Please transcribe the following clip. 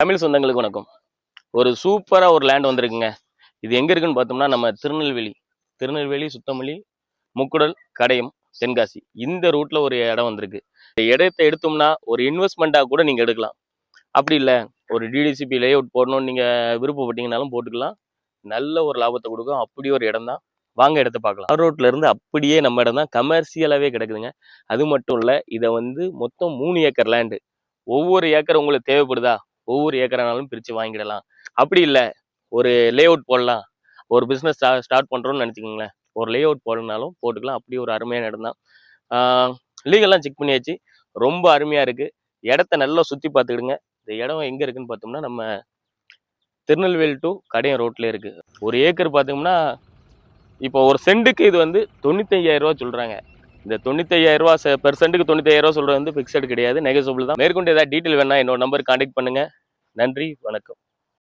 தமிழ் சொந்தங்களுக்கு வணக்கம். ஒரு சூப்பரா ஒரு லேண்ட் வந்திருக்குங்க. இது எங்க இருக்குன்னு பார்த்தோம்னா, நம்ம திருநெல்வேலி, சுத்தமல்லி, முக்குடல், கடையம், தென்காசி இந்த ரூட்ல ஒரு இடம் வந்திருக்கு. இந்த இடத்த எடுத்தோம்னா ஒரு இன்வெஸ்ட்மெண்ட்டா கூட நீங்க எடுக்கலாம். அப்படி இல்ல ஒரு டிடிசிபி லேஅவுட் போடணும்னு நீங்க விருப்பப்பட்டீங்கனாலும் போட்டுக்கலாம். நல்ல ஒரு லாபத்தை கொடுக்கும். அப்படி ஒரு இடம் தான். வாங்க இடத்த பார்க்கலாம். ரோட்ல இருந்து அப்படியே நம்ம இடம் தான் கமர்ஷியலாவே கிடக்குதுங்க. அது மட்டும் இல்ல, இதை மொத்தம் 3 ஏக்கர் லேண்டு. ஒவ்வொரு ஏக்கர் உங்களுக்கு தேவைப்படுதா? ஒவ்வொரு ஏக்கரானாலும் பிரித்து வாங்கிடலாம். அப்படி இல்லை ஒரு லேஅவுட் போடலாம், ஒரு பிஸ்னஸ் ஸ்டார்ட் பண்ணுறோன்னு நினச்சிக்கோங்களேன், ஒரு லேஅவுட் போடணுனாலும் போட்டுக்கலாம். அப்படி ஒரு அருமையான இடம் தான். லீகல்லாம் செக் பண்ணியாச்சு. ரொம்ப அருமையாக இருக்குது. இடத்த நல்லா சுற்றி பார்த்துக்கிடுங்க. இந்த இடம் எங்கே இருக்குதுன்னு பார்த்தோம்னா, நம்ம திருநெல்வேலி டு கடையம் ரோட்டில் இருக்குது. ஒரு ஏக்கர் பார்த்தோம்னா இப்போ ஒரு சென்ட்டுக்கு இது 95,000 ரூபா சொல்கிறாங்க. இந்த 95,000 ரூபா பெர் சென்ட்டுக்கு 95,000 ரூபா சொல்கிறது ஃபிக்ஸட் கிடையாது, நெகோசியபிள் தான். மேற்கொண்டு ஏதாவது டீட்டெயில் வேணா என்னோட நம்பருக்கு கான்டாக்ட் பண்ணுங்கள். நன்றி, வணக்கம்.